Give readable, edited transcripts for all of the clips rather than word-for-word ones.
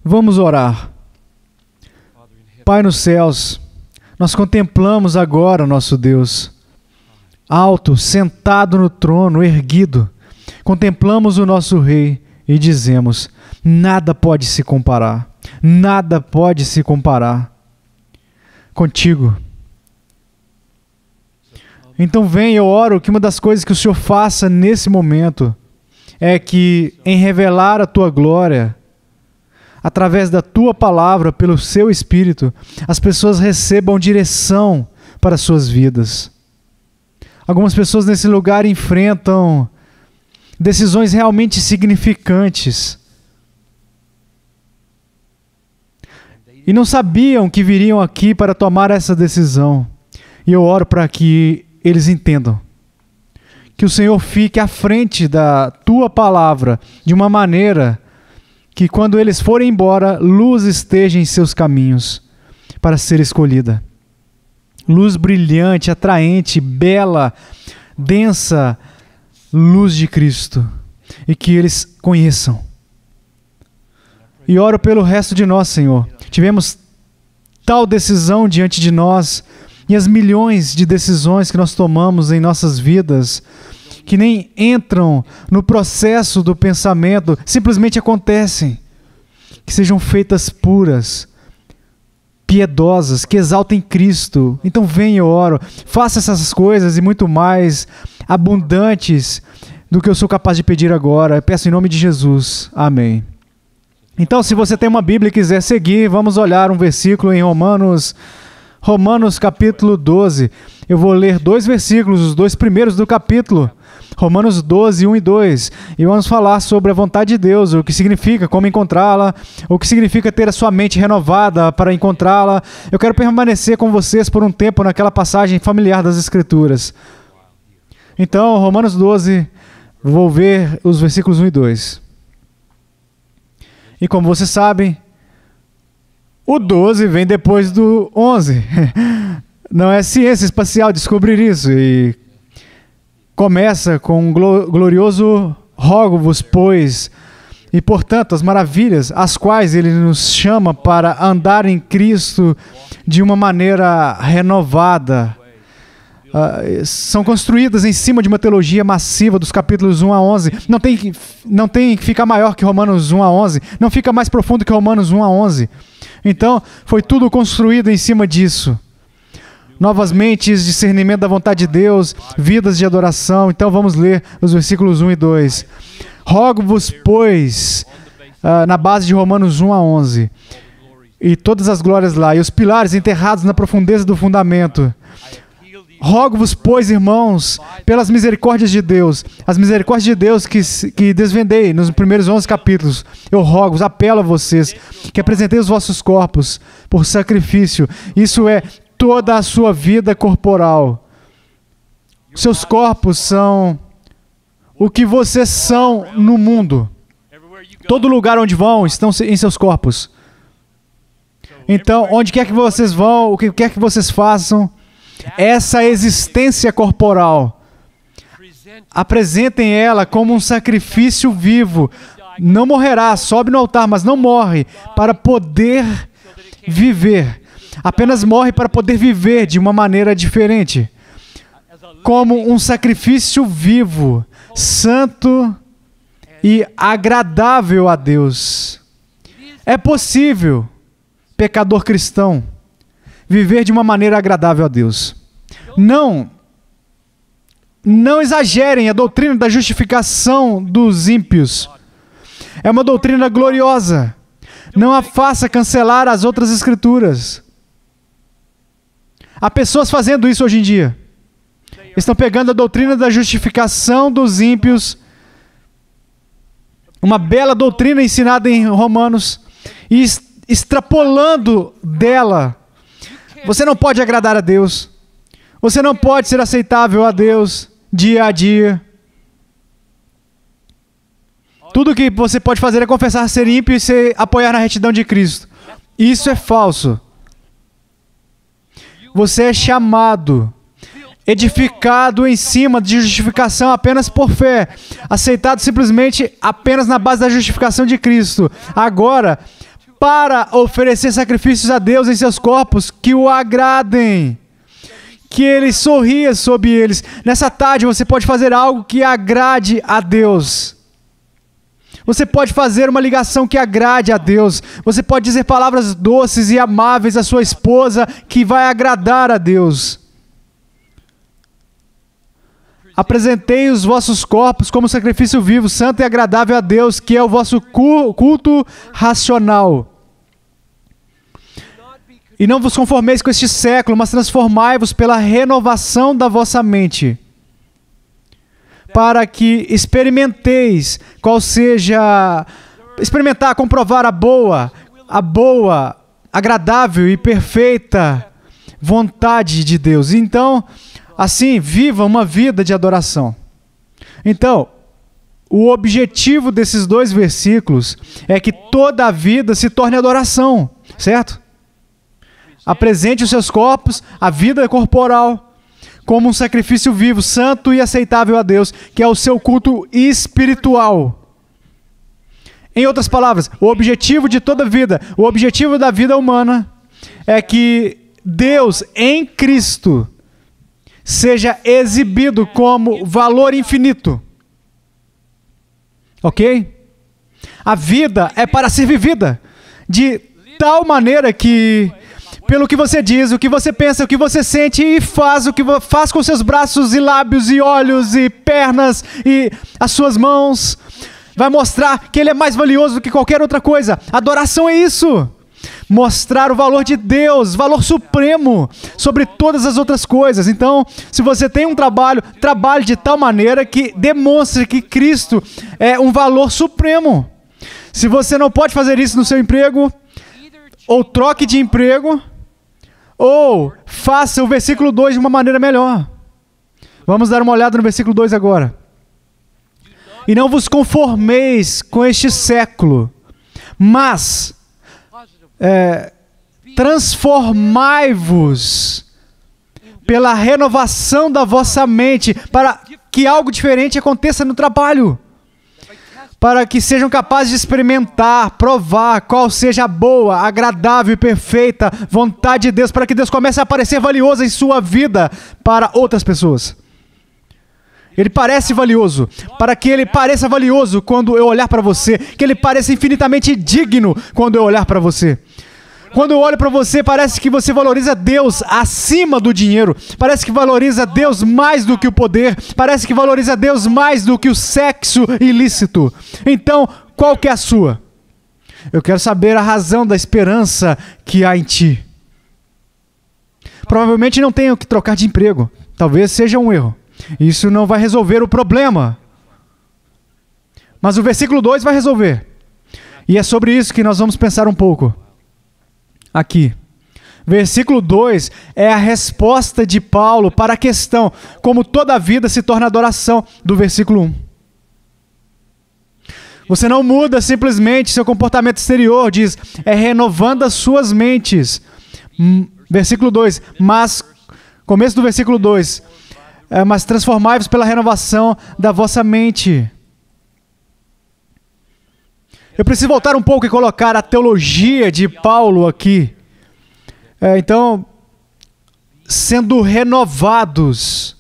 Vamos orar. Pai nos céus, nós contemplamos agora o nosso Deus, alto, sentado no trono, erguido. Contemplamos o nosso Rei e dizemos: nada pode se comparar, nada pode se comparar contigo. Então vem, eu oro que uma das coisas que o Senhor faça nesse momento é que, em revelar a Tua glória, através da Tua palavra, pelo Seu Espírito, as pessoas recebam direção para as suas vidas. Algumas pessoas nesse lugar enfrentam decisões realmente significantes e não sabiam que viriam aqui para tomar essa decisão. E eu oro para que eles entendam que o Senhor fique à frente da Tua palavra de uma maneira que, quando eles forem embora, luz esteja em seus caminhos para ser escolhida. Luz brilhante, atraente, bela, densa, luz de Cristo. E que eles conheçam. E oro pelo resto de nós, Senhor. Tivemos tal decisão diante de nós, e as milhões de decisões que nós tomamos em nossas vidas, que nem entram no processo do pensamento, simplesmente acontecem. Que sejam feitas puras, piedosas, que exaltem Cristo. Então venha, eu oro, faça essas coisas e muito mais abundantes do que eu sou capaz de pedir agora. Eu peço em nome de Jesus. Amém. Então, se você tem uma Bíblia e quiser seguir, vamos olhar um versículo em Romanos capítulo 12. Eu vou ler 2 versículos, os 2 primeiros do capítulo. Romanos 12, 1 e 2. E vamos falar sobre a vontade de Deus, o que significa, como encontrá-la, o que significa ter a sua mente renovada para encontrá-la. Eu quero permanecer com vocês por um tempo naquela passagem familiar das Escrituras. Então, Romanos 12, vou ver os versículos 1 e 2. E como vocês sabem, o 12 vem depois do 11. Não é ciência espacial descobrir isso. E começa com um glorioso rogo-vos, pois, e portanto as maravilhas às quais Ele nos chama para andar em Cristo de uma maneira renovada, são construídas em cima de uma teologia massiva dos capítulos 1 a 11. Não tem que ficar maior que Romanos 1 a 11. Não fica mais profundo que Romanos 1 a 11. Então, foi tudo construído em cima disso. Novas mentes, discernimento da vontade de Deus, vidas de adoração. Então, vamos ler os versículos 1 e 2. Rogo-vos, pois, na base de Romanos 1 a 11, e todas as glórias lá, e os pilares enterrados na profundeza do fundamento. Rogo-vos, pois, irmãos, pelas misericórdias de Deus, as misericórdias de Deus que desvendei nos primeiros 11 capítulos, eu rogo-vos, apelo a vocês, que apresenteis os vossos corpos por sacrifício, isso é, toda a sua vida corporal. Seus corpos são o que vocês são no mundo. Todo lugar onde vão estão em seus corpos. Então, onde quer que vocês vão, o que quer que vocês façam, essa existência corporal, apresentem ela como um sacrifício vivo. Não morrerá, sobe no altar, mas não morre para poder viver. Apenas morre para poder viver de uma maneira diferente. Como um sacrifício vivo, santo e agradável a Deus. É possível, pecador cristão, viver de uma maneira agradável a Deus. Não exagerem a doutrina da justificação dos ímpios. É uma doutrina gloriosa. Não a faça cancelar as outras escrituras. Há pessoas fazendo isso hoje em dia. Estão pegando a doutrina da justificação dos ímpios, uma bela doutrina ensinada em Romanos, e extrapolando dela. Você não pode agradar a Deus. Você não pode ser aceitável a Deus dia a dia. Tudo que você pode fazer é confessar ser ímpio e se apoiar na retidão de Cristo. Isso é falso. Você é chamado, edificado em cima de justificação apenas por fé, aceitado simplesmente apenas na base da justificação de Cristo. Agora, para oferecer sacrifícios a Deus em seus corpos que o agradem, que Ele sorria sobre eles. Nessa tarde você pode fazer algo que agrade a Deus. Você pode fazer uma ligação que agrade a Deus. Você pode dizer palavras doces e amáveis à sua esposa que vai agradar a Deus. Apresentei os vossos corpos como sacrifício vivo, santo e agradável a Deus, que é o vosso culto racional. E não vos conformeis com este século, mas transformai-vos pela renovação da vossa mente, para que experimenteis qual seja, comprovar a boa, agradável e perfeita vontade de Deus. Então, assim, viva uma vida de adoração. Então, o objetivo desses 2 versículos é que toda a vida se torne adoração, certo? Apresente os seus corpos, a vida corporal, como um sacrifício vivo, santo e aceitável a Deus, que é o seu culto espiritual. Em outras palavras, o objetivo de toda vida, o objetivo da vida humana é que Deus em Cristo seja exibido como valor infinito. Ok? A vida é para ser vivida de tal maneira que, pelo que você diz, o que você pensa, o que você sente e faz, o que faz com seus braços e lábios e olhos e pernas e as suas mãos, vai mostrar que Ele é mais valioso do que qualquer outra coisa. Adoração é isso. Mostrar o valor de Deus, valor supremo sobre todas as outras coisas. Então, se você tem um trabalho, trabalhe de tal maneira que demonstre que Cristo é um valor supremo. Se você não pode fazer isso no seu emprego, ou troque de emprego, ou faça o versículo 2 de uma maneira melhor. Vamos dar uma olhada no versículo 2 agora. E não vos conformeis com este século, mas transformai-vos pela renovação da vossa mente, para que algo diferente aconteça no trabalho, para que sejam capazes de experimentar, provar qual seja a boa, agradável e perfeita vontade de Deus, para que Deus comece a aparecer valioso em sua vida para outras pessoas. Ele parece valioso, para que Ele pareça valioso quando eu olhar para você, que Ele pareça infinitamente digno quando eu olhar para você. Quando eu olho para você, parece que você valoriza Deus acima do dinheiro, parece que valoriza Deus mais do que o poder, parece que valoriza Deus mais do que o sexo ilícito. Então, qual que é a sua? Eu quero saber a razão da esperança que há em ti. Provavelmente não tenho que trocar de emprego, talvez seja um erro. Isso não vai resolver o problema. Mas o versículo 2 vai resolver. E é sobre isso que nós vamos pensar um pouco. Aqui. Versículo 2 é a resposta de Paulo para a questão como toda a vida se torna adoração, do versículo 1. Você não muda simplesmente seu comportamento exterior, diz, é renovando as suas mentes. Versículo 2, mas, começo do versículo 2, mas transformai-vos pela renovação da vossa mente. Eu preciso voltar um pouco e colocar a teologia de Paulo aqui. Então, sendo renovados,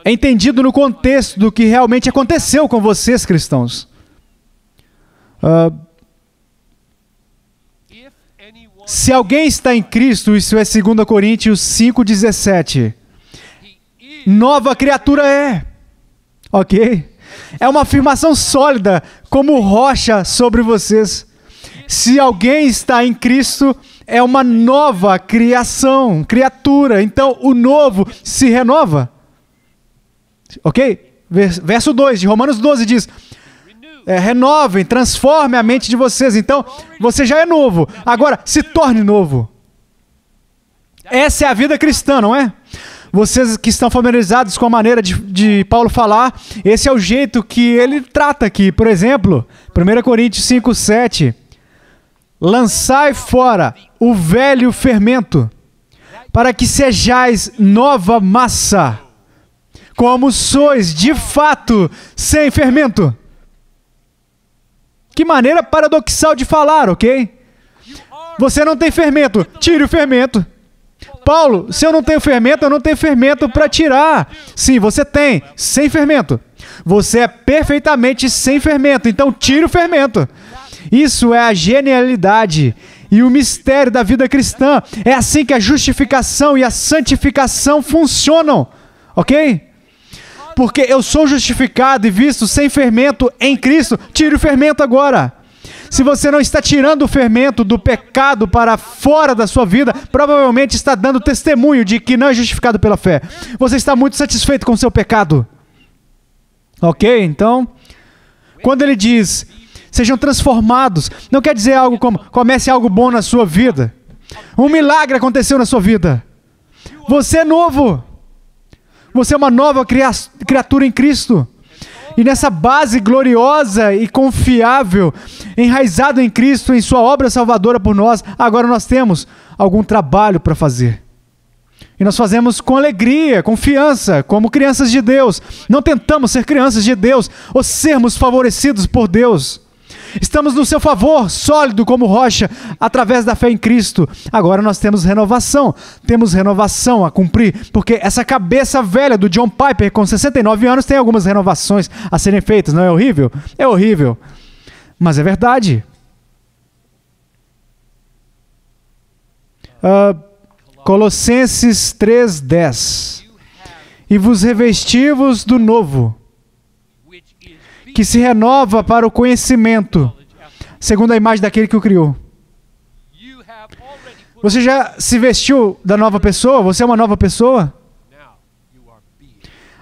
é entendido no contexto do que realmente aconteceu com vocês, cristãos. Se alguém está em Cristo, isso é 2 Coríntios 5,17. Nova criatura é. Ok? É uma afirmação sólida, como rocha sobre vocês. Se alguém está em Cristo, é uma nova criação, criatura. Então, o novo se renova. Ok? Verso 2 de Romanos 12 diz, renovem, transformem a mente de vocês. Então, você já é novo. Agora, se torne novo. Essa é a vida cristã, não é? Vocês que estão familiarizados com a maneira de Paulo falar, esse é o jeito que ele trata aqui. Por exemplo, 1 Coríntios 5,7. Lançai fora o velho fermento, para que sejais nova massa, como sois de fato sem fermento. Que maneira paradoxal de falar, ok? Você não tem fermento, tire o fermento. Paulo, se eu não tenho fermento, eu não tenho fermento para tirar. Sim, você tem, sem fermento. Você é perfeitamente sem fermento, então tire o fermento. Isso é a genialidade e o mistério da vida cristã. É assim que a justificação e a santificação funcionam, ok? Porque eu sou justificado e visto sem fermento em Cristo, tire o fermento agora. Se você não está tirando o fermento do pecado para fora da sua vida, provavelmente está dando testemunho de que não é justificado pela fé. Você está muito satisfeito com o seu pecado. Ok? Então, quando ele diz, sejam transformados, não quer dizer algo como, comece algo bom na sua vida. Um milagre aconteceu na sua vida. Você é novo. Você é uma nova criatura em Cristo. E nessa base gloriosa e confiável, enraizado em Cristo, em sua obra salvadora por nós, agora nós temos algum trabalho para fazer. E nós fazemos com alegria, confiança, como crianças de Deus. Não tentamos ser crianças de Deus ou sermos favorecidos por Deus. Estamos no seu favor, sólido como rocha, através da fé em Cristo. Agora nós temos renovação a cumprir, porque essa cabeça velha do John Piper, com 69 anos, tem algumas renovações a serem feitas. Não é horrível? É horrível, mas é verdade. Colossenses 3:10. E vos revestivos do novo, que se renova para o conhecimento, segundo a imagem daquele que o criou. Você já se vestiu da nova pessoa? Você é uma nova pessoa?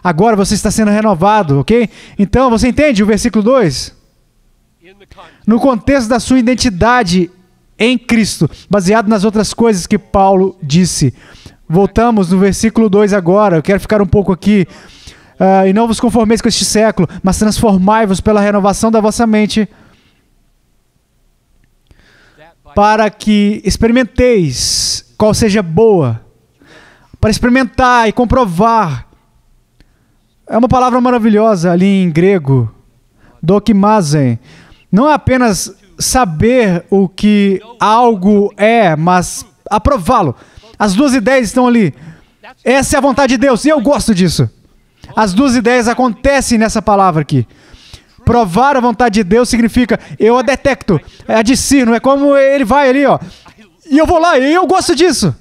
Agora você está sendo renovado, ok? Então, você entende o versículo 2? No contexto da sua identidade em Cristo, baseado nas outras coisas que Paulo disse. Voltamos no versículo 2 agora. Eu quero ficar um pouco aqui. E não vos conformeis com este século, mas transformai-vos pela renovação da vossa mente, para que experimenteis qual seja boa, para experimentar e comprovar. É uma palavra maravilhosa ali em grego, dokimazen. Não é apenas saber o que algo é, mas aprová-lo. As duas ideias estão ali. Essa é a vontade de Deus, e eu gosto disso. As duas ideias acontecem nessa palavra aqui. Provar a vontade de Deus significa, eu a detecto, a discerno, é como ele vai ali, ó, e eu vou lá, e eu gosto disso.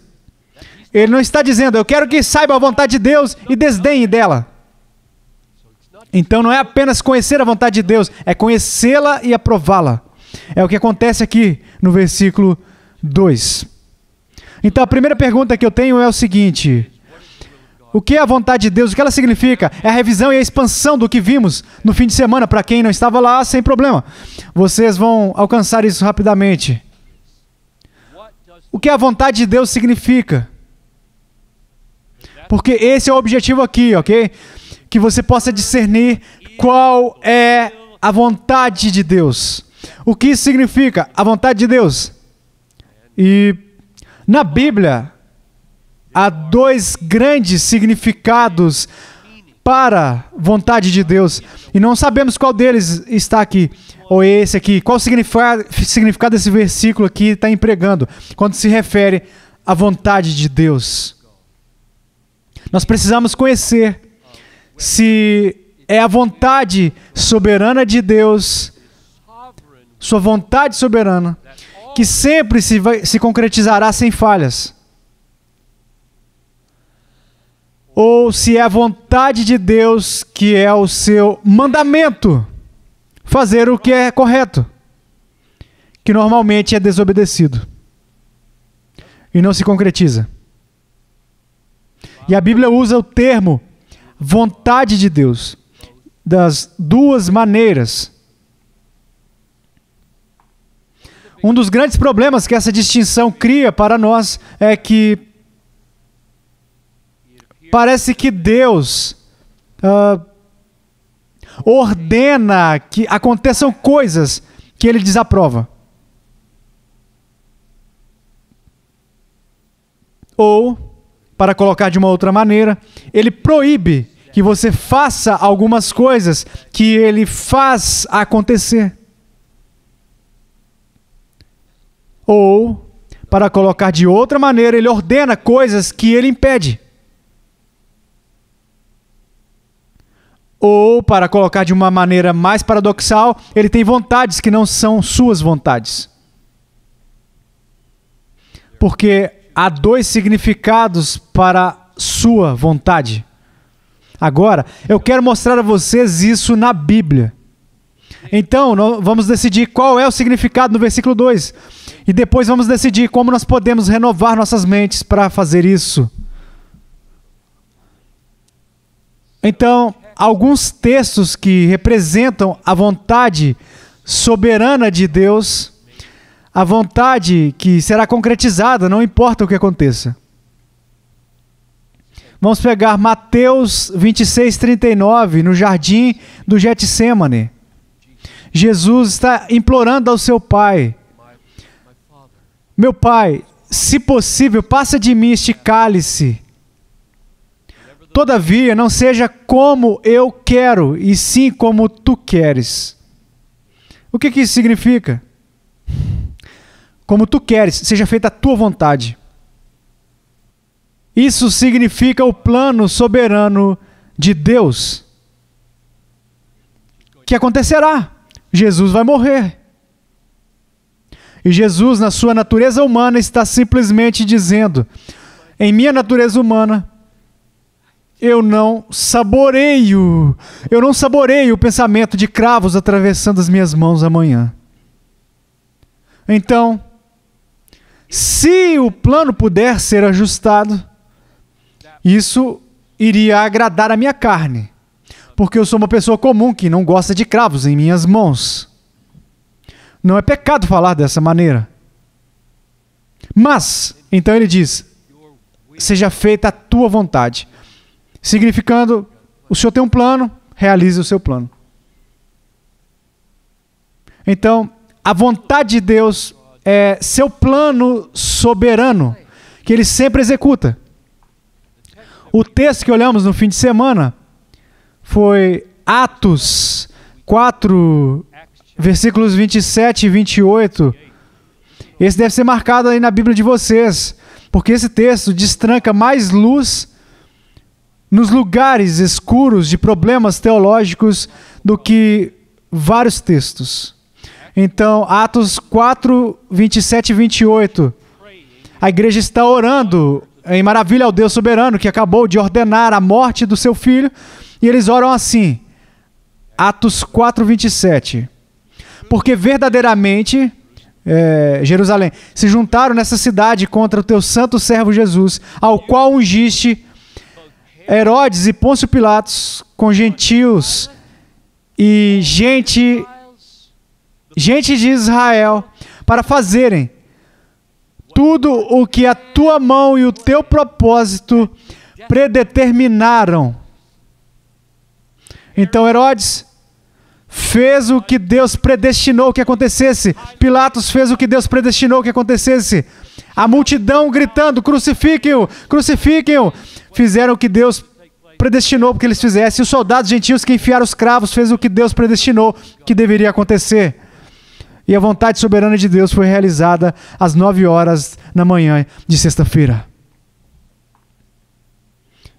Ele não está dizendo, eu quero que saiba a vontade de Deus e desdenhe dela. Então não é apenas conhecer a vontade de Deus, é conhecê-la e aprová-la. É o que acontece aqui no versículo 2. Então a primeira pergunta que eu tenho é o seguinte: o que é a vontade de Deus? O que ela significa? É a revisão e a expansão do que vimos no fim de semana. Para quem não estava lá, sem problema. Vocês vão alcançar isso rapidamente. O que a vontade de Deus significa? Porque esse é o objetivo aqui, ok? Que você possa discernir qual é a vontade de Deus. O que isso significa? A vontade de Deus. E na Bíblia, há dois grandes significados para vontade de Deus. E não sabemos qual deles está aqui, ou esse aqui. Qual o significado desse versículo aqui está empregando, quando se refere à vontade de Deus. Nós precisamos conhecer se é a vontade soberana de Deus, sua vontade soberana, que sempre se concretizará sem falhas. Ou se é a vontade de Deus que é o seu mandamento, fazer o que é correto, que normalmente é desobedecido e não se concretiza. E a Bíblia usa o termo vontade de Deus das duas maneiras. Um dos grandes problemas que essa distinção cria para nós é que parece que Deus ordena que aconteçam coisas que Ele desaprova. Ou, para colocar de uma outra maneira, Ele proíbe que você faça algumas coisas que Ele faz acontecer. Ou, para colocar de outra maneira, ele ordena coisas que ele impede. Ou, para colocar de uma maneira mais paradoxal, ele tem vontades que não são suas vontades. Porque há dois significados para sua vontade. Agora, eu quero mostrar a vocês isso na Bíblia. Então, vamos decidir qual é o significado no versículo 2. E depois vamos decidir como nós podemos renovar nossas mentes para fazer isso. Então, alguns textos que representam a vontade soberana de Deus, a vontade que será concretizada, não importa o que aconteça. Vamos pegar Mateus 26:39, no jardim do Getsêmani. Jesus está implorando ao seu Pai: meu Pai, se possível, passa de mim este cálice. Todavia, não seja como eu quero, e sim como tu queres. O que isso significa? Como tu queres, seja feita a tua vontade. Isso significa o plano soberano de Deus. Que acontecerá? Jesus vai morrer. E Jesus, na sua natureza humana, está simplesmente dizendo: em minha natureza humana, eu não saboreio o pensamento de cravos atravessando as minhas mãos amanhã. Então, se o plano puder ser ajustado, isso iria agradar a minha carne, porque eu sou uma pessoa comum que não gosta de cravos em minhas mãos. Não é pecado falar dessa maneira. Mas, então ele diz: seja feita a tua vontade. Significando, o Senhor tem um plano, realize o seu plano. Então, a vontade de Deus é seu plano soberano, que Ele sempre executa. O texto que olhamos no fim de semana foi Atos 4, versículos 27 e 28. Esse deve ser marcado aí na Bíblia de vocês, porque esse texto destranca mais luz nos lugares escuros de problemas teológicos do que vários textos. Então, Atos 4, 27 e 28. A igreja está orando em maravilha ao Deus soberano, que acabou de ordenar a morte do seu filho, e eles oram assim, Atos 4, 27. Porque verdadeiramente, Jerusalém, se juntaram nessa cidade contra o teu santo servo Jesus, ao qual ungiste Herodes e Pôncio Pilatos com gentios e gente de Israel, para fazerem tudo o que a tua mão e o teu propósito predeterminaram. Então Herodes fez o que Deus predestinou que acontecesse. Pilatos fez o que Deus predestinou que acontecesse. A multidão gritando: crucifiquem-o, crucifiquem-o. Fizeram o que Deus predestinou que eles fizessem. E os soldados gentios que enfiaram os cravos fez o que Deus predestinou que deveria acontecer. E a vontade soberana de Deus foi realizada às 9 horas da manhã de sexta-feira.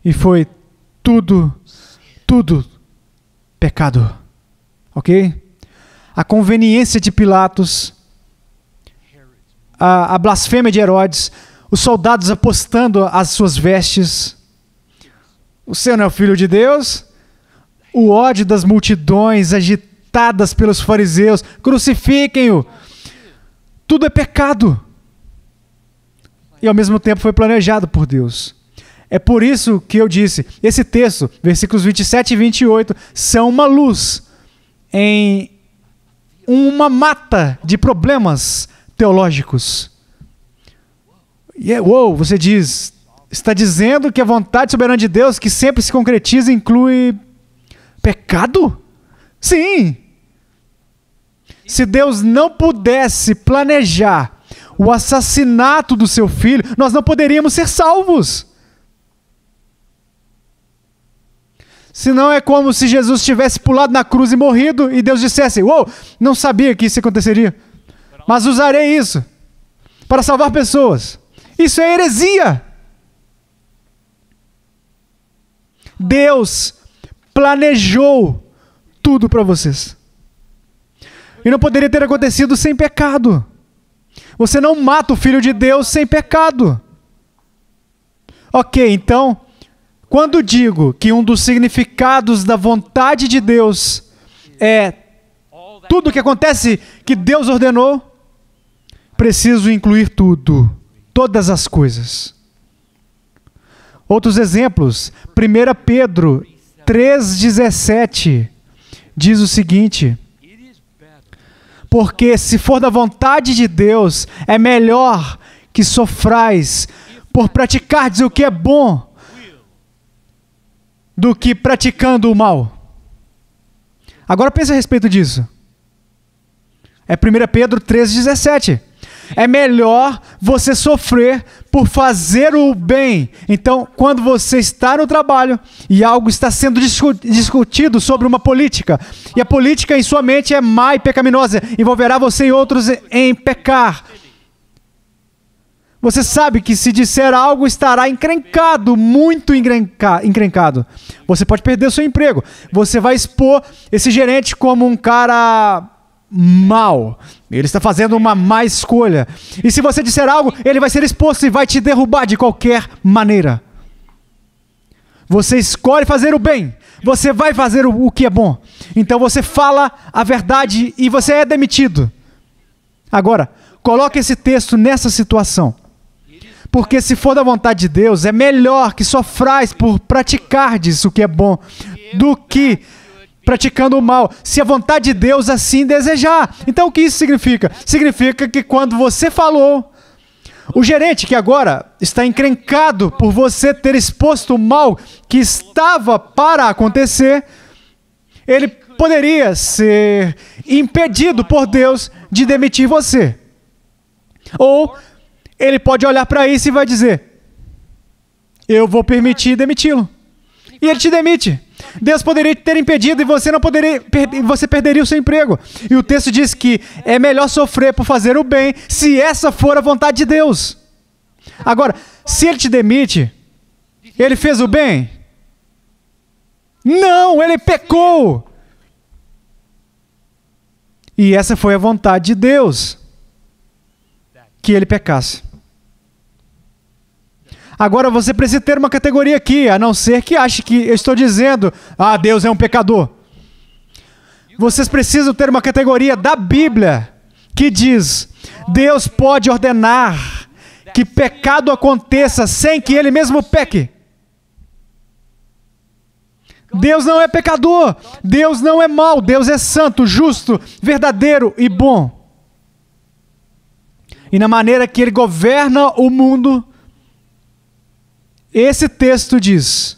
E foi tudo pecado. Ok? A conveniência de Pilatos, a blasfêmia de Herodes, os soldados apostando as suas vestes. O Senhor não é o Filho de Deus? O ódio das multidões agitadas pelos fariseus. Crucifiquem-o. Tudo é pecado. E ao mesmo tempo foi planejado por Deus. É por isso que eu disse, esse texto, versículos 27 e 28, são uma luz em uma mata de problemas teológicos. E você diz, está dizendo que a vontade soberana de Deus, que sempre se concretiza, inclui pecado? Sim! Se Deus não pudesse planejar o assassinato do seu filho, nós não poderíamos ser salvos. Senão é como se Jesus tivesse pulado na cruz e morrido, e Deus dissesse: não sabia que isso aconteceria, mas usarei isso. para salvar pessoas. Isso é heresia. Deus planejou tudo para vocês. E não poderia ter acontecido sem pecado. Você não mata o Filho de Deus sem pecado. Ok, então, quando digo que um dos significados da vontade de Deus é tudo o que acontece que Deus ordenou, preciso incluir tudo, todas as coisas. Outros exemplos, 1 Pedro 3,17 diz o seguinte: porque se for da vontade de Deus, é melhor que sofrais por praticardes o que é bom, do que praticando o mal. Agora pense a respeito disso. É 1 Pedro 3,17. É melhor você sofrer por fazer o bem. Então, quando você está no trabalho e algo está sendo discutido sobre uma política, e a política em sua mente é má e pecaminosa, envolverá você e outros em pecar. Você sabe que se disser algo estará encrencado, muito encrencado. Você pode perder o seu emprego. Você vai expor esse gerente como um cara mau. Ele está fazendo uma má escolha. E se você disser algo, ele vai ser exposto e vai te derrubar de qualquer maneira. Você escolhe fazer o bem. Você vai fazer o que é bom. Então você fala a verdade e você é demitido. Agora, coloque esse texto nessa situação. Porque se for da vontade de Deus, é melhor que sofrais por praticardes o que é bom, do que praticando o mal, se a vontade de Deus assim desejar. Então o que isso significa? Significa que quando você falou, o gerente que agora está encrencado por você ter exposto o mal que estava para acontecer, ele poderia ser impedido por Deus de demitir você. Ou ele pode olhar para isso e vai dizer: eu vou permitir demiti-lo. E ele te demite. Deus poderia ter impedido e você não poderia, você perderia o seu emprego. E o texto diz que é melhor sofrer por fazer o bem, se essa for a vontade de Deus. Agora, se ele te demite, ele fez o bem? Não, ele pecou. E essa foi a vontade de Deus, que ele pecasse. Agora você precisa ter uma categoria aqui, a não ser que ache que eu estou dizendo: ah, Deus é um pecador. Vocês precisam ter uma categoria da Bíblia que diz: Deus pode ordenar que pecado aconteça sem que ele mesmo peque. Deus não é pecador, Deus não é mau, Deus é santo, justo, verdadeiro e bom. E na maneira que ele governa o mundo, esse texto diz: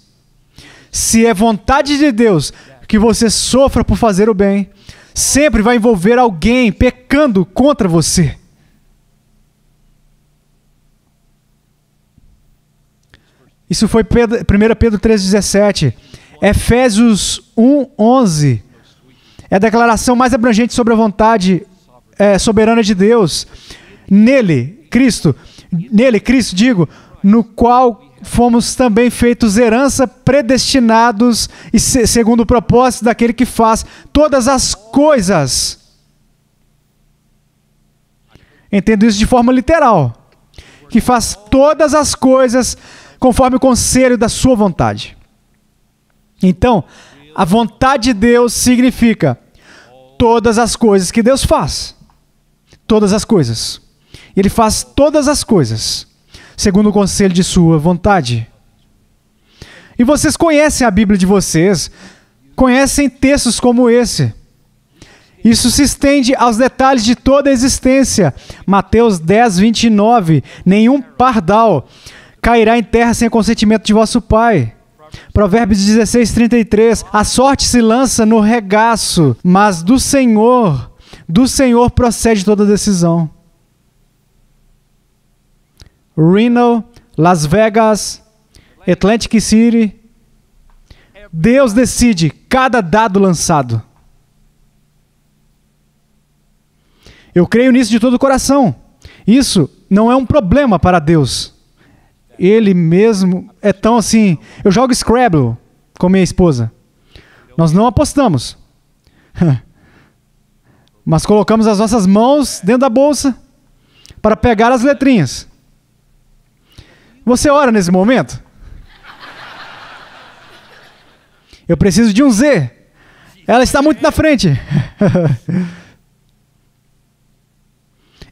se é vontade de Deus que você sofra por fazer o bem, sempre vai envolver alguém pecando contra você. Isso foi 1 Pedro 3,17. Efésios 1,11. É a declaração mais abrangente sobre a vontade soberana de Deus. Nele, Cristo, digo, no qual fomos também feitos herança, predestinados e segundo o propósito daquele que faz todas as coisas. Entendo isso de forma literal. Que faz todas as coisas conforme o conselho da sua vontade. Então, a vontade de Deus significa todas as coisas que Deus faz. Todas as coisas. Ele faz todas as coisas segundo o conselho de sua vontade. E vocês conhecem a Bíblia de vocês, conhecem textos como esse. Isso se estende aos detalhes de toda a existência. Mateus 10, 29. Nenhum pardal cairá em terra sem consentimento de vosso Pai. Provérbios 16, 33. A sorte se lança no regaço, mas do Senhor procede toda decisão. Reno, Las Vegas, Atlantic City. Deus decide cada dado lançado. Eu creio nisso de todo o coração. Isso não é um problema para Deus. Ele mesmo é tão assim. Eu jogo Scrabble com minha esposa. Nós não apostamos. Mas colocamos as nossas mãos dentro da bolsa para pegar as letrinhas. Você ora nesse momento? Eu preciso de um Z. Ela está muito na frente.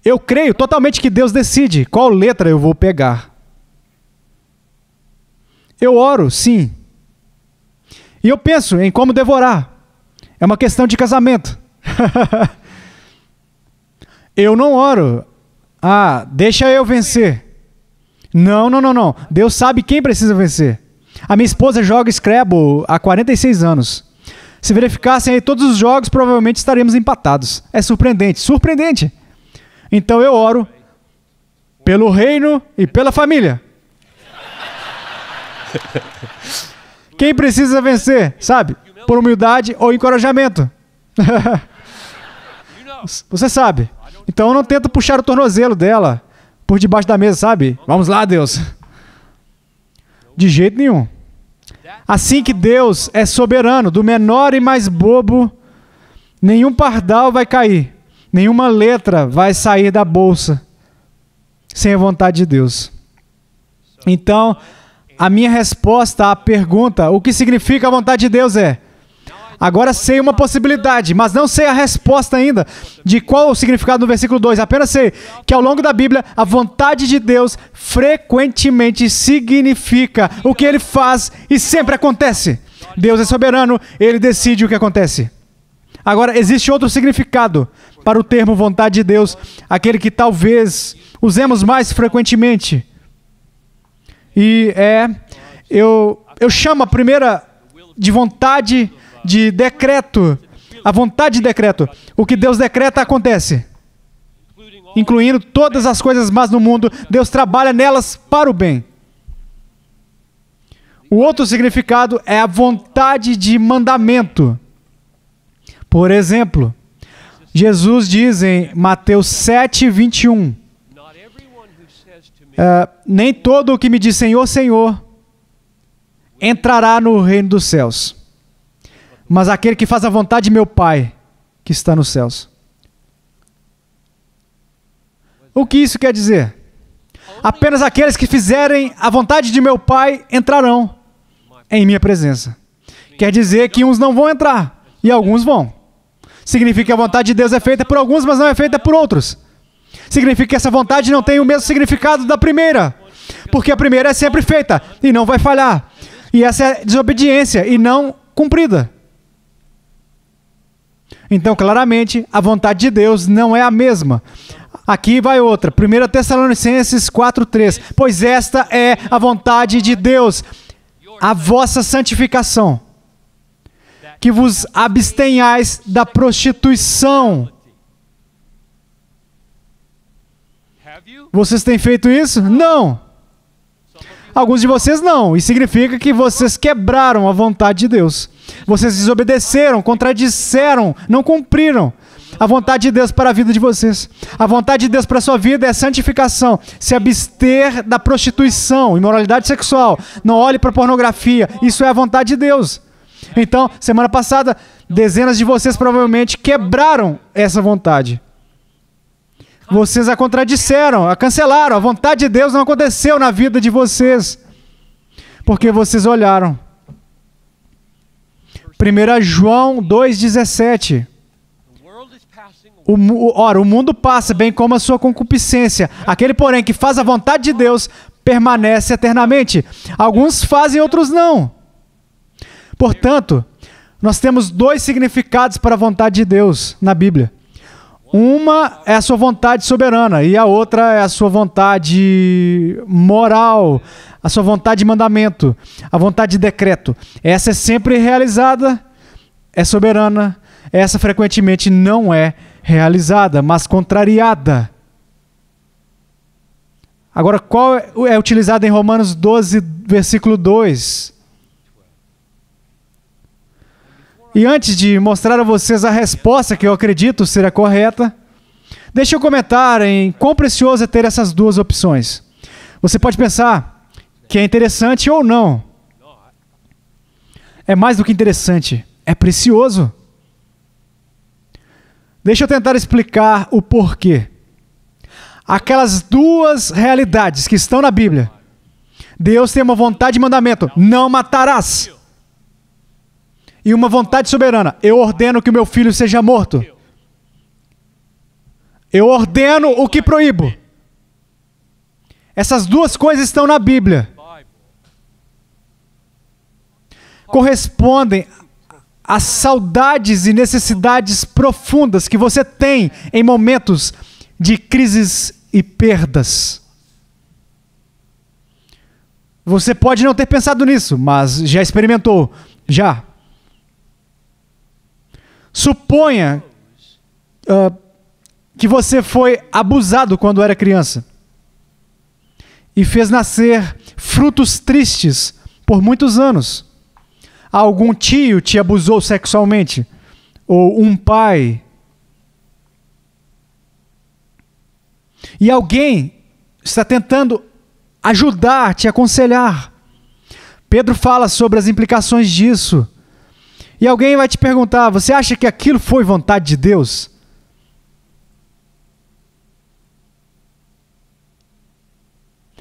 Eu creio totalmente que Deus decide qual letra eu vou pegar. Eu oro, sim. E eu penso em como devorar. É uma questão de casamento. Eu não oro. Ah, deixa eu vencer. Não. Deus sabe quem precisa vencer. A minha esposa joga Scrabble há 46 anos. Se verificassem aí todos os jogos, provavelmente estaríamos empatados. É surpreendente, surpreendente. Então eu oro pelo reino e pela família. Quem precisa vencer, sabe? Por humildade ou encorajamento. Você sabe. Então eu não tento puxar o tornozelo dela por debaixo da mesa, sabe? Vamos lá, Deus. De jeito nenhum. Assim que Deus é soberano, do menor e mais bobo, nenhum pardal vai cair, nenhuma letra vai sair da bolsa sem a vontade de Deus. Então, a minha resposta à pergunta, o que significa a vontade de Deus é: agora sei uma possibilidade, mas não sei a resposta ainda de qual o significado no versículo 2. Apenas sei que ao longo da Bíblia, a vontade de Deus frequentemente significa o que Ele faz e sempre acontece. Deus é soberano, Ele decide o que acontece. Agora, existe outro significado para o termo vontade de Deus, aquele que talvez usemos mais frequentemente. E eu chamo a primeira de vontade de decreto. A vontade de decreto. O que Deus decreta acontece. Incluindo todas as coisas más no mundo, Deus trabalha nelas para o bem. O outro significado é a vontade de mandamento. Por exemplo, Jesus diz em Mateus 7:21, nem todo o que me diz Senhor, Senhor, entrará no reino dos céus, mas aquele que faz a vontade de meu Pai, que está nos céus. O que isso quer dizer? Apenas aqueles que fizerem a vontade de meu Pai entrarão em minha presença. Quer dizer que uns não vão entrar e alguns vão. Significa que a vontade de Deus é feita por alguns, mas não é feita por outros. Significa que essa vontade não tem o mesmo significado da primeira, porque a primeira é sempre feita e não vai falhar. E essa é desobediência e não cumprida. Então, claramente, a vontade de Deus não é a mesma. Aqui vai outra. 1 Tessalonicenses 4:3. Pois esta é a vontade de Deus, a vossa santificação, que vos abstenhais da prostituição. Vocês têm feito isso? Não. Alguns de vocês não. E significa que vocês quebraram a vontade de Deus. Vocês desobedeceram, contradisseram, não cumpriram a vontade de Deus para a vida de vocês. A vontade de Deus para a sua vida é santificação. Se abster da prostituição, imoralidade sexual. Não olhe para pornografia. Isso é a vontade de Deus. Então, semana passada, dezenas de vocês provavelmente quebraram essa vontade. Vocês a contradisseram, a cancelaram. A vontade de Deus não aconteceu na vida de vocês, porque vocês olharam. 1 João 2,17. Ora, o mundo passa, bem como a sua concupiscência. Aquele, porém, que faz a vontade de Deus, permanece eternamente. Alguns fazem, outros não. Portanto, nós temos dois significados para a vontade de Deus na Bíblia. Uma é a sua vontade soberana e a outra é a sua vontade moral, a sua vontade de mandamento, a vontade de decreto. Essa é sempre realizada, é soberana. Essa frequentemente não é realizada, mas contrariada. Agora, qual é utilizado em Romanos 12, versículo 2? E antes de mostrar a vocês a resposta que eu acredito ser a correta, Deixa eu comentar em quão precioso é ter essas duas opções. Você pode pensar que é interessante ou não. É mais do que interessante, é precioso. Deixa eu tentar explicar o porquê. Aquelas duas realidades que estão na Bíblia. Deus tem uma vontade de mandamento, não matarás. E uma vontade soberana, eu ordeno que o meu filho seja morto. Eu ordeno o que proíbo. Essas duas coisas estão na Bíblia. Correspondem às saudades e necessidades profundas que você tem em momentos de crises e perdas. Você pode não ter pensado nisso, mas já experimentou. Já. Suponha que você foi abusado quando era criança e fez nascer frutos tristes por muitos anos. Algum tio te abusou sexualmente, ou um pai. E alguém está tentando ajudar, te aconselhar. Pedro fala sobre as implicações disso. E alguém vai te perguntar, você acha que aquilo foi vontade de Deus?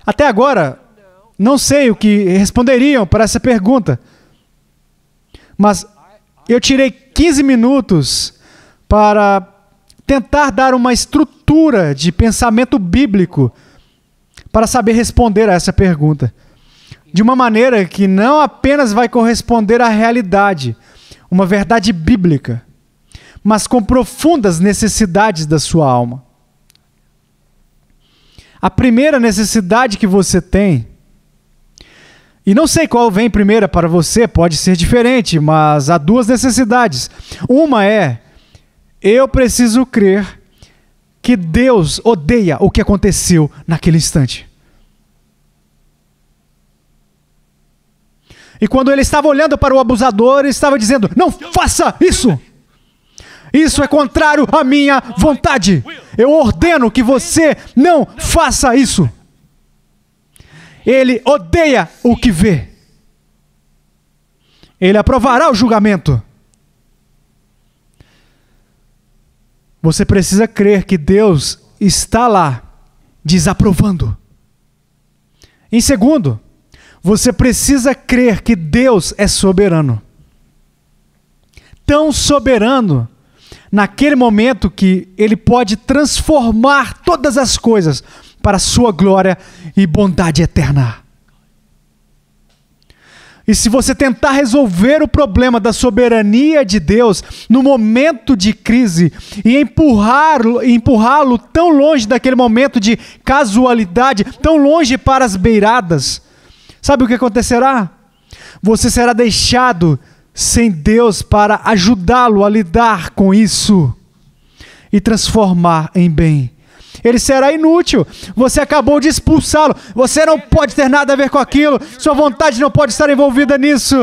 Até agora, não sei o que responderiam para essa pergunta. Mas eu tirei 15 minutos para tentar dar uma estrutura de pensamento bíblico para saber responder a essa pergunta. De uma maneira que não apenas vai corresponder à realidade, uma verdade bíblica, mas com profundas necessidades da sua alma. A primeira necessidade que você tem, e não sei qual vem primeira para você, pode ser diferente, mas há duas necessidades. Uma é, eu preciso crer que Deus odeia o que aconteceu naquele instante. E quando ele estava olhando para o abusador, ele estava dizendo, não faça isso! Isso é contrário à minha vontade. Eu ordeno que você não faça isso. Ele odeia o que vê. Ele aprovará o julgamento. Você precisa crer que Deus está lá, desaprovando. Em segundo, você precisa crer que Deus é soberano. Tão soberano, naquele momento que Ele pode transformar todas as coisas para a sua glória e bondade eterna. E se você tentar resolver o problema da soberania de Deus no momento de crise e empurrá-lo tão longe daquele momento de casualidade, tão longe para as beiradas, sabe o que acontecerá? Você será deixado sem Deus para ajudá-lo a lidar com isso e transformar em bem. Ele será inútil. Você acabou de expulsá-lo. Você não pode ter nada a ver com aquilo. Sua vontade não pode estar envolvida nisso.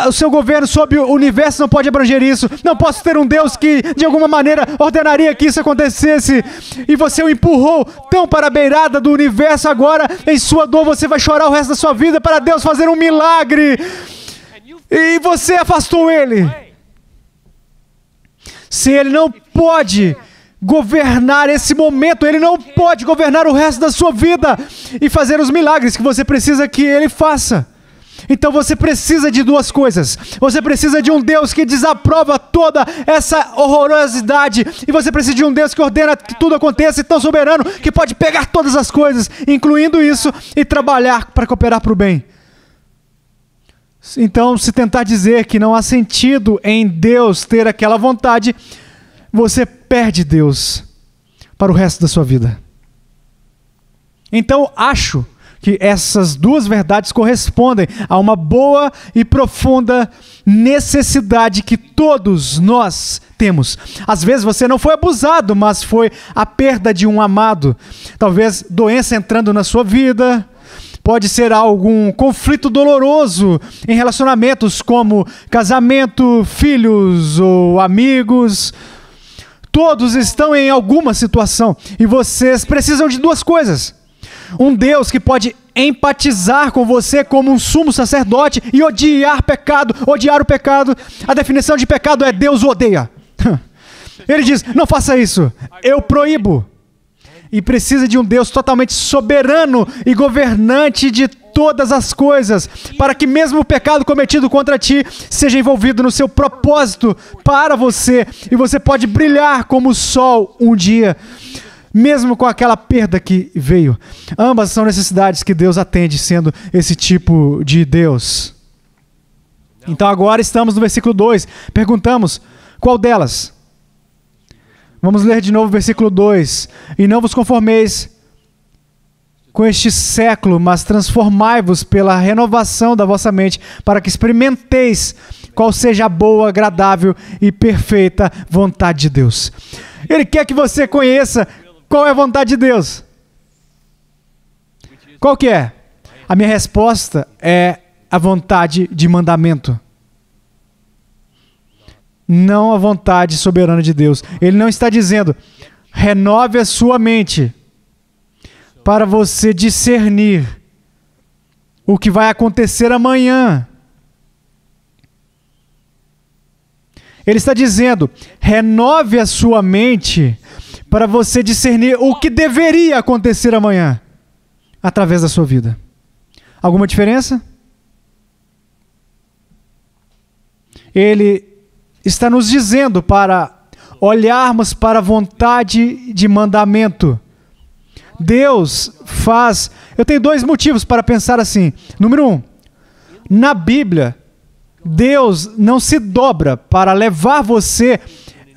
O seu governo sobre o universo não pode abranger isso. Não posso ter um Deus que, de alguma maneira, ordenaria que isso acontecesse. E você o empurrou tão para a beirada do universo. Agora, em sua dor, você vai chorar o resto da sua vida para Deus fazer um milagre. E você afastou ele. Se ele não pode governar esse momento, ele não pode governar o resto da sua vida e fazer os milagres que você precisa que ele faça. Então você precisa de duas coisas. Você precisa de um Deus que desaprova toda essa horrorosidade, e você precisa de um Deus que ordena que tudo aconteça, e tão soberano que pode pegar todas as coisas, incluindo isso, e trabalhar para cooperar para o bem. Então, se tentar dizer que não há sentido em Deus ter aquela vontade, você perde Deus para o resto da sua vida. Então, acho que essas duas verdades correspondem a uma boa e profunda necessidade que todos nós temos. Às vezes você não foi abusado, mas foi a perda de um amado. Talvez doença entrando na sua vida. Pode ser algum conflito doloroso em relacionamentos como casamento, filhos ou amigos. Todos estão em alguma situação e vocês precisam de duas coisas. Um Deus que pode empatizar com você como um sumo sacerdote e odiar o pecado. A definição de pecado é Deus o odeia. Ele diz, não faça isso, eu proíbo. E precisa de um Deus totalmente soberano e governante de todas as coisas, para que mesmo o pecado cometido contra ti seja envolvido no seu propósito para você, e você pode brilhar como o sol um dia, mesmo com aquela perda que veio. Ambas são necessidades que Deus atende, sendo esse tipo de Deus. Então agora estamos no versículo 2. Perguntamos, qual delas? Vamos ler de novo o versículo 2. E não vos conformeis com este século, mas transformai-vos pela renovação da vossa mente, para que experimenteis qual seja a boa, agradável e perfeita vontade de Deus. Ele quer que você conheça qual é a vontade de Deus. Qual que é? A minha resposta é a vontade de mandamento. Não a vontade soberana de Deus. Ele não está dizendo, renove a sua mente para você discernir o que vai acontecer amanhã. Ele está dizendo, renove a sua mente para você discernir o que deveria acontecer amanhã através da sua vida. Alguma diferença? Ele está nos dizendo para olharmos para a vontade de mandamento. Deus faz... Eu tenho dois motivos para pensar assim. Número 1, na Bíblia, Deus não se dobra para levar você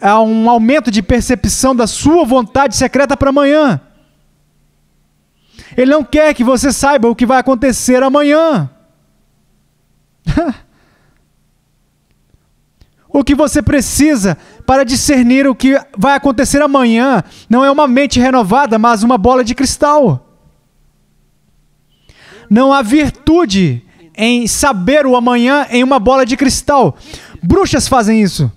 a um aumento de percepção da sua vontade secreta para amanhã. Ele não quer que você saiba o que vai acontecer amanhã. O que você precisa para discernir o que vai acontecer amanhã não é uma mente renovada, mas uma bola de cristal. Não há virtude em saber o amanhã em uma bola de cristal. Bruxas fazem isso.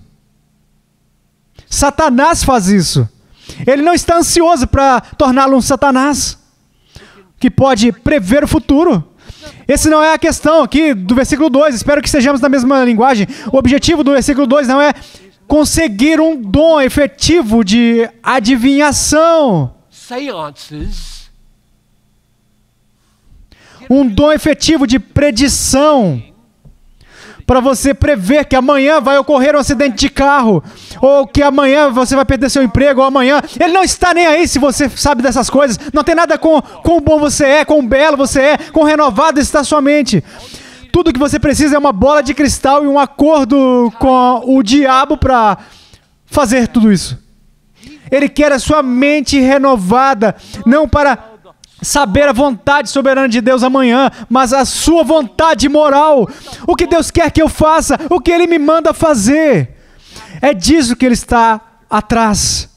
Satanás faz isso. Ele não está ansioso para torná-lo um Satanás que pode prever o futuro. Essa não é a questão aqui do versículo 2. Espero que estejamos na mesma linguagem. O objetivo do versículo 2 não é conseguir um dom efetivo de adivinhação. Um dom efetivo de predição. Para você prever que amanhã vai ocorrer um acidente de carro, ou que amanhã você vai perder seu emprego, ou amanhã... Ele não está nem aí se você sabe dessas coisas. Não tem nada com quão bom você é, quão belo você é, quão renovado está sua mente. Tudo que você precisa é uma bola de cristal e um acordo com o diabo para fazer tudo isso. Ele quer a sua mente renovada, não para saber a vontade soberana de Deus amanhã, mas a sua vontade moral. O que Deus quer que eu faça, o que Ele me manda fazer. É disso que Ele está atrás.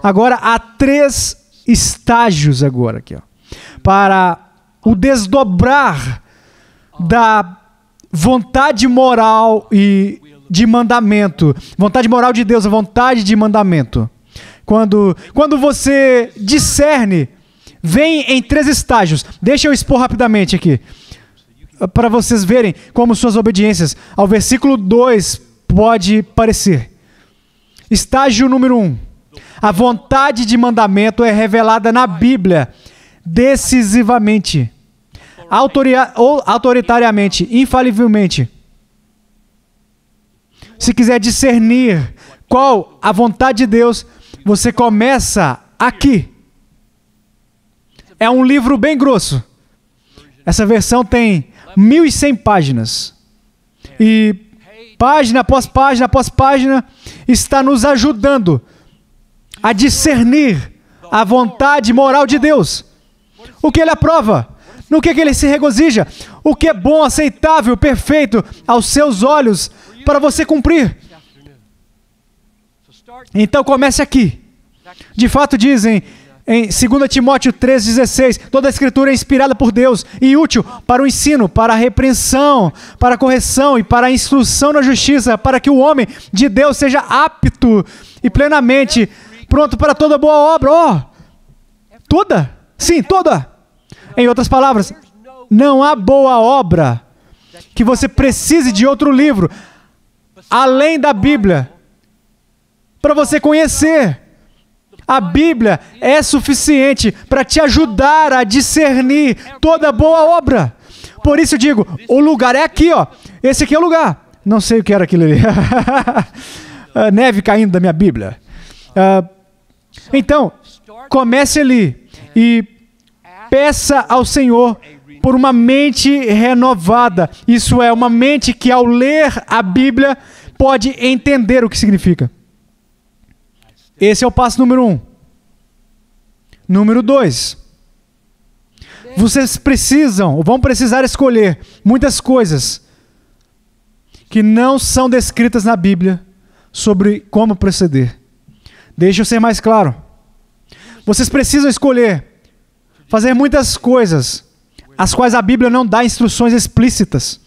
Agora, há 3 estágios agora aqui, ó, para o desdobrar da vontade moral e de mandamento. Vontade moral de Deus, a vontade de mandamento. Quando você discerne, vem em 3 estágios. Deixa eu expor rapidamente aqui, para vocês verem como suas obediências ao versículo 2 pode parecer. Estágio número 1. A vontade de mandamento é revelada na Bíblia decisivamente, autoritariamente, infalivelmente. Se quiser discernir qual a vontade de Deus, você começa aqui. É um livro bem grosso. Essa versão tem 1.100 páginas. E página após página após página está nos ajudando a discernir a vontade moral de Deus. O que Ele aprova, no que Ele se regozija, o que é bom, aceitável, perfeito aos seus olhos para você cumprir. Então comece aqui. De fato dizem Em 2 Timóteo 3,16, toda a escritura é inspirada por Deus e útil para o ensino, para a repreensão, para a correção e para a instrução na justiça, para que o homem de Deus seja apto e plenamente pronto para toda boa obra. Toda? Sim, toda. Em outras palavras, não há boa obra que você precise de outro livro, além da Bíblia, para você conhecer. A Bíblia é suficiente para te ajudar a discernir toda boa obra. Por isso eu digo, o lugar é aqui, ó. Esse aqui é o lugar. Não sei o que era aquilo ali. Neve caindo da minha Bíblia. Então, comece ali e peça ao Senhor por uma mente renovada. Isso é, uma mente que ao ler a Bíblia pode entender o que significa. Esse é o passo número 1. Número 2. Vocês vão precisar escolher muitas coisas que não são descritas na Bíblia sobre como proceder. Deixa eu ser mais claro. Vocês precisam escolher fazer muitas coisas as quais a Bíblia não dá instruções explícitas.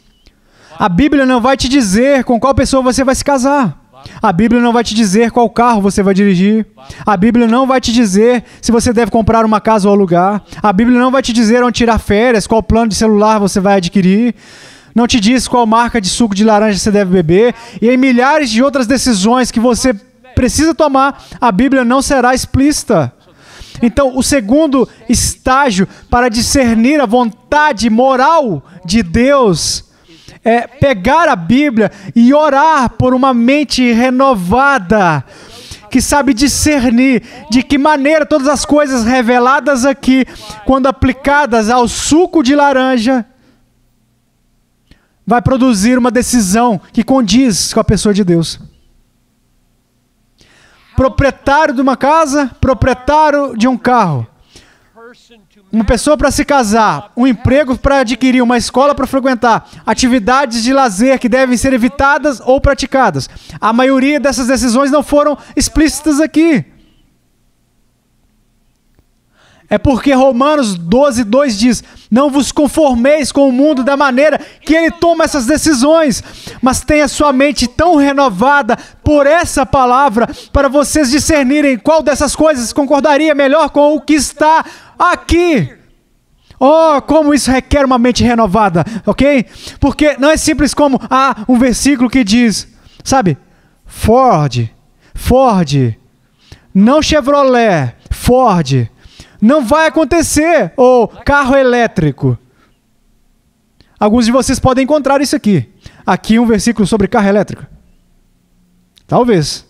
A Bíblia não vai te dizer com qual pessoa você vai se casar. A Bíblia não vai te dizer qual carro você vai dirigir. A Bíblia não vai te dizer se você deve comprar uma casa ou alugar. A Bíblia não vai te dizer onde tirar férias, qual plano de celular você vai adquirir. Não te diz qual marca de suco de laranja você deve beber. E em milhares de outras decisões que você precisa tomar, a Bíblia não será explícita. Então, o segundo estágio para discernir a vontade moral de Deus é pegar a Bíblia e orar por uma mente renovada, que sabe discernir de que maneira todas as coisas reveladas aqui, quando aplicadas ao suco de laranja, vai produzir uma decisão que condiz com a pessoa de Deus. Proprietário de uma casa, proprietário de um carro. Uma pessoa para se casar, um emprego para adquirir, uma escola para frequentar, atividades de lazer que devem ser evitadas ou praticadas. A maioria dessas decisões não foram explícitas aqui. É porque Romanos 12:2 diz: não vos conformeis com o mundo da maneira que ele toma essas decisões, mas tenha sua mente tão renovada por essa palavra, para vocês discernirem qual dessas coisas concordaria melhor com o que está aqui. Oh, como isso requer uma mente renovada, ok? Porque não é simples como um versículo que diz, sabe, Ford, não Chevrolet, Ford. Não vai acontecer, ou carro elétrico. Alguns de vocês podem encontrar isso aqui. Aqui um versículo sobre carro elétrico. Talvez.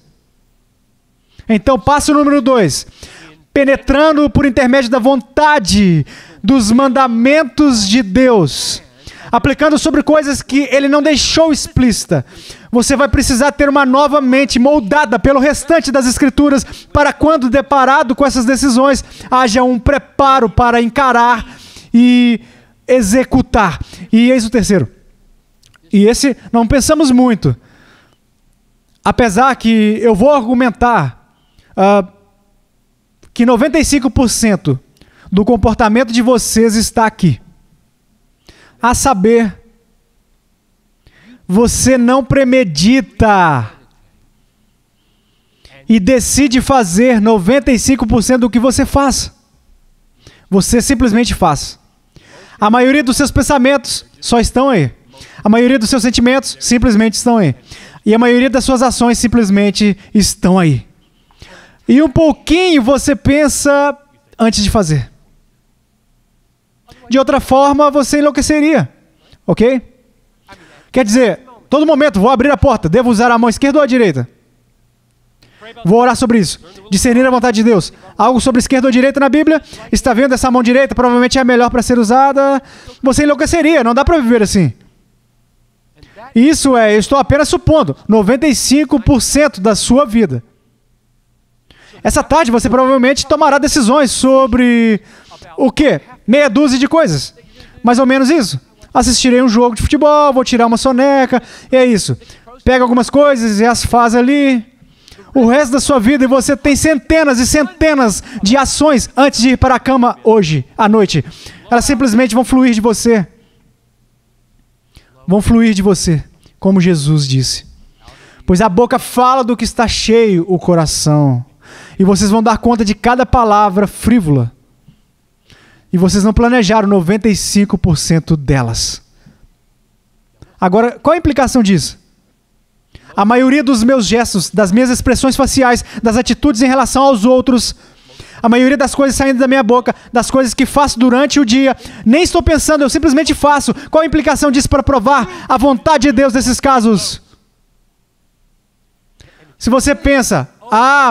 Então, passo número 2. Penetrando por intermédio da vontade dos mandamentos de Deus. Aplicando sobre coisas que ele não deixou explícita. Você vai precisar ter uma nova mente moldada pelo restante das Escrituras para quando deparado com essas decisões, haja um preparo para encarar e executar. E eis o terceiro. E esse não pensamos muito. Apesar que eu vou argumentar que 95% do comportamento de vocês está aqui. A saber, você não premedita e decide fazer 95% do que você faz. Você simplesmente faz. A maioria dos seus pensamentos só estão aí. A maioria dos seus sentimentos simplesmente estão aí. E a maioria das suas ações simplesmente estão aí. E um pouquinho você pensa antes de fazer. De outra forma, você enlouqueceria. Ok? Quer dizer, todo momento vou abrir a porta. Devo usar a mão esquerda ou a direita? Vou orar sobre isso. Discernir a vontade de Deus. Algo sobre esquerda ou direita na Bíblia? Está vendo essa mão direita? Provavelmente é a melhor para ser usada. Você enlouqueceria. Não dá para viver assim. Isso eu estou apenas supondo, 95% da sua vida. Essa tarde você provavelmente tomará decisões sobre o quê? Meia dúzia de coisas. Mais ou menos isso. Assistirei um jogo de futebol, vou tirar uma soneca, e é isso. Pega algumas coisas e as faz ali. o resto da sua vida e você tem centenas e centenas de ações antes de ir para a cama hoje, à noite. Elas simplesmente vão fluir de você. Vão fluir de você, como Jesus disse. Pois a boca fala do que está cheio o coração. E vocês vão dar conta de cada palavra frívola. E vocês não planejaram 95% delas. Agora, qual a implicação disso? A maioria dos meus gestos, das minhas expressões faciais, das atitudes em relação aos outros, a maioria das coisas saindo da minha boca, das coisas que faço durante o dia, nem estou pensando, eu simplesmente faço. Qual a implicação disso para provar a vontade de Deus nesses casos? Se você pensa,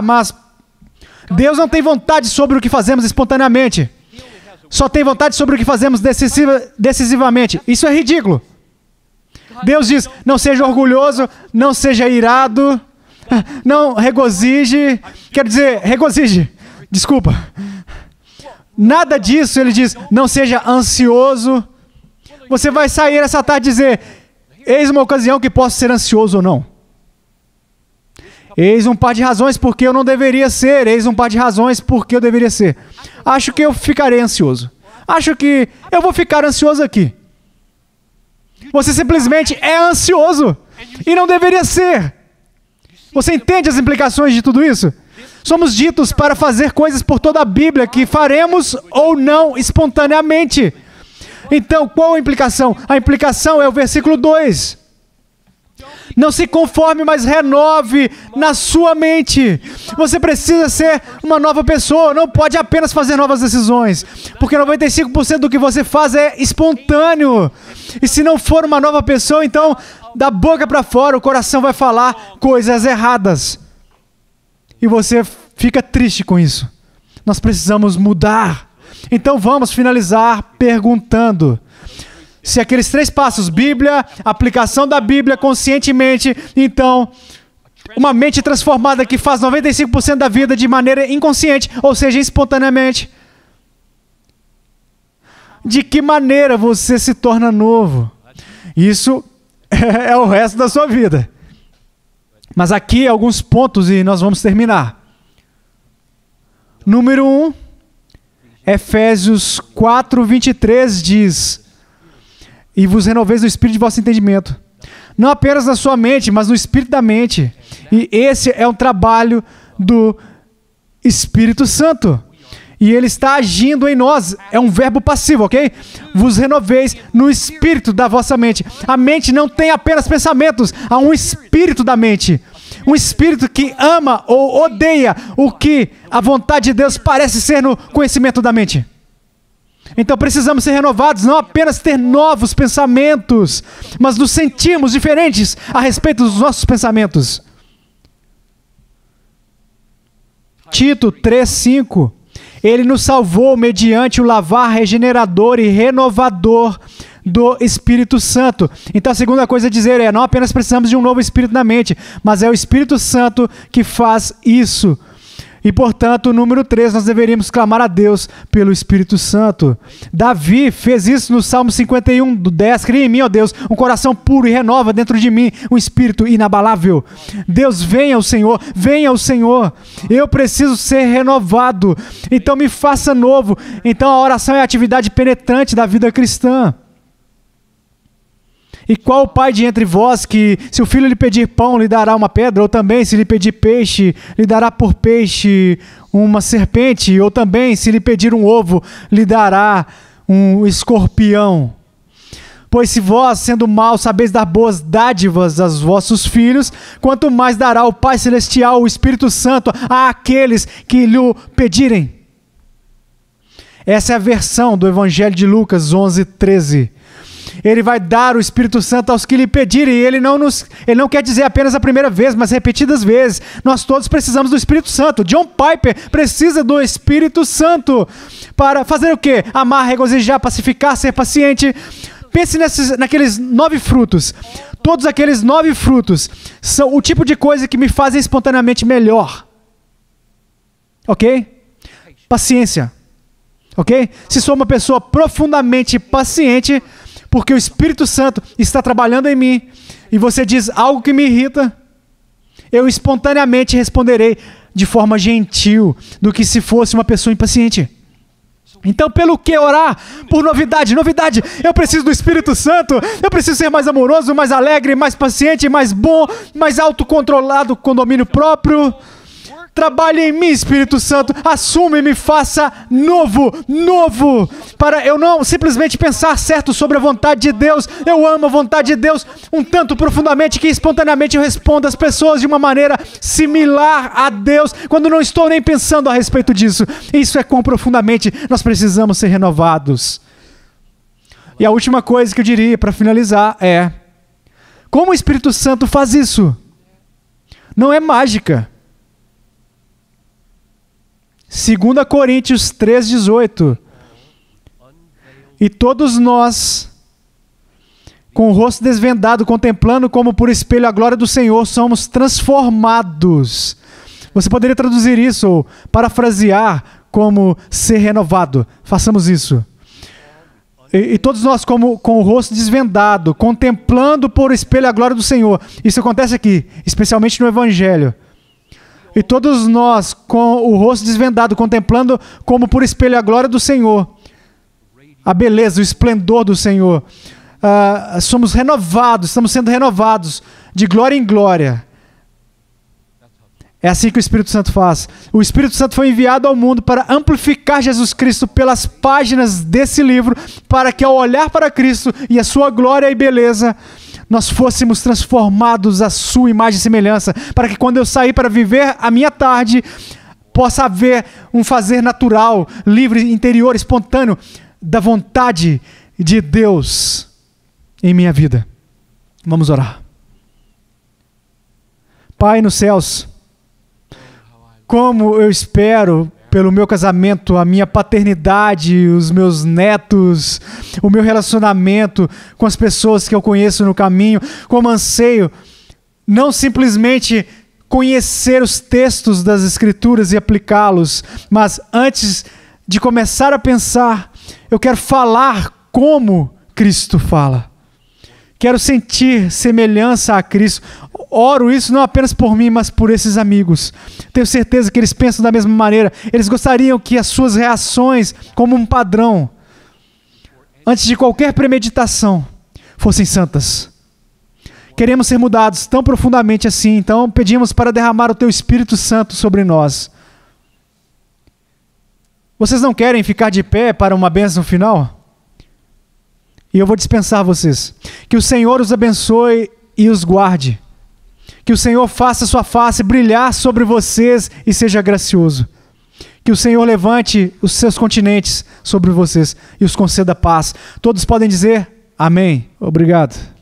mas Deus não tem vontade sobre o que fazemos espontaneamente. Só tem vontade sobre o que fazemos decisivamente. Isso é ridículo. Deus diz, não seja orgulhoso, não seja irado, não regozije. Quer dizer, regozije. Desculpa. Nada disso, ele diz, não seja ansioso. Você vai sair essa tarde e dizer, eis uma ocasião que posso ser ansioso ou não. Eis um par de razões porque eu não deveria ser. Eis um par de razões porque eu deveria ser. Acho que eu ficarei ansioso. Acho que eu vou ficar ansioso aqui. Você simplesmente é ansioso e não deveria ser. Você entende as implicações de tudo isso? Somos ditos para fazer coisas por toda a Bíblia que faremos ou não espontaneamente. Então, qual a implicação? A implicação é o versículo 2. Não se conforme, mas renove na sua mente. Você precisa ser uma nova pessoa, não pode apenas fazer novas decisões, porque 95% do que você faz é espontâneo. E se não for uma nova pessoa, então, da boca para fora, o coração vai falar coisas erradas. E você fica triste com isso. Nós precisamos mudar. Então vamos finalizar perguntando se aqueles 3 passos, Bíblia, aplicação da Bíblia conscientemente, então, uma mente transformada que faz 95% da vida de maneira inconsciente, ou seja, espontaneamente. De que maneira você se torna novo? Isso é o resto da sua vida. Mas aqui alguns pontos e nós vamos terminar. Número 1, Efésios 4:23 diz: e vos renoveis no espírito de vosso entendimento. Não apenas na sua mente, mas no espírito da mente. E esse é um trabalho do Espírito Santo. E ele está agindo em nós. É um verbo passivo, ok? Vos renoveis no espírito da vossa mente. A mente não tem apenas pensamentos. Há um espírito da mente. Um espírito que ama ou odeia o que a vontade de Deus parece ser no conhecimento da mente. Então precisamos ser renovados, não apenas ter novos pensamentos, mas nos sentirmos diferentes a respeito dos nossos pensamentos. Tito 3:5. Ele nos salvou mediante o lavar regenerador e renovador do Espírito Santo. Então a segunda coisa a dizer é, não apenas precisamos de um novo espírito na mente, mas é o Espírito Santo que faz isso. E, portanto, número 3, nós deveríamos clamar a Deus pelo Espírito Santo. Davi fez isso no Salmo 51:10. Cria em mim, ó Deus, um coração puro e renova dentro de mim um espírito inabalável. Deus, venha ao Senhor, venha ao Senhor. Eu preciso ser renovado. Então me faça novo. Então a oração é a atividade penetrante da vida cristã. E qual o pai de entre vós que, se o filho lhe pedir pão, lhe dará uma pedra? Ou também, se lhe pedir peixe, lhe dará por peixe uma serpente? Ou também, se lhe pedir um ovo, lhe dará um escorpião? Pois se vós, sendo maus, sabeis dar boas dádivas aos vossos filhos, quanto mais dará o Pai Celestial, o Espírito Santo, àqueles que lhe pedirem. Essa é a versão do Evangelho de Lucas 11:13. Ele vai dar o Espírito Santo aos que lhe pedirem. Ele não quer dizer apenas a primeira vez, mas repetidas vezes. Nós todos precisamos do Espírito Santo. John Piper precisa do Espírito Santo para fazer o quê? Amar, regozijar, pacificar, ser paciente. Pense naqueles 9 frutos. Todos aqueles 9 frutos são o tipo de coisa que me fazem espontaneamente melhor. Ok? Paciência. Ok? Se sou uma pessoa profundamente paciente, porque o Espírito Santo está trabalhando em mim, e você diz algo que me irrita, eu espontaneamente responderei de forma gentil do que se fosse uma pessoa impaciente. Então, pelo que orar? Por novidade. Novidade. Eu preciso do Espírito Santo. Eu preciso ser mais amoroso, mais alegre, mais paciente, mais bom, mais autocontrolado, com domínio próprio. Trabalhe em mim, Espírito Santo. Assume e me faça novo. Para eu não simplesmente pensar certo sobre a vontade de Deus. Eu amo a vontade de Deus um tanto profundamente que espontaneamente eu respondo às pessoas de uma maneira similar a Deus, quando não estou nem pensando a respeito disso. Isso é quão profundamente nós precisamos ser renovados. E a última coisa que eu diria para finalizar é: como o Espírito Santo faz isso? Não é mágica. 2 Coríntios 3,18. E todos nós, com o rosto desvendado, contemplando como por espelho a glória do Senhor, somos transformados. Você poderia traduzir isso ou parafrasear como ser renovado. Façamos isso. E todos nós com o rosto desvendado, contemplando por espelho a glória do Senhor. Isso acontece aqui, especialmente no Evangelho. E todos nós, com o rosto desvendado, contemplando como por espelho a glória do Senhor, a beleza, o esplendor do Senhor, somos renovados, estamos sendo renovados de glória em glória. É assim que o Espírito Santo faz. O Espírito Santo foi enviado ao mundo para amplificar Jesus Cristo pelas páginas desse livro, para que ao olhar para Cristo e a sua glória e beleza, nós fôssemos transformados à sua imagem e semelhança, para que quando eu sair para viver a minha tarde, possa haver um fazer natural, livre, interior, espontâneo, da vontade de Deus em minha vida. Vamos orar. Pai nos céus, como eu espero pelo meu casamento, a minha paternidade, os meus netos, o meu relacionamento com as pessoas que eu conheço no caminho, como anseio não simplesmente conhecer os textos das Escrituras e aplicá-los, mas antes de começar a pensar, eu quero falar como Cristo fala. Quero sentir semelhança a Cristo. Oro isso não apenas por mim, mas por esses amigos. Tenho certeza que eles pensam da mesma maneira. Eles gostariam que as suas reações, como um padrão, antes de qualquer premeditação, fossem santas. Queremos ser mudados tão profundamente assim, então pedimos para derramar o Teu Espírito Santo sobre nós. Vocês não querem ficar de pé para uma bênção final? E eu vou dispensar vocês. Que o Senhor os abençoe e os guarde. Que o Senhor faça sua face brilhar sobre vocês e seja gracioso. Que o Senhor levante os seus continentes sobre vocês e os conceda paz. Todos podem dizer amém. Obrigado.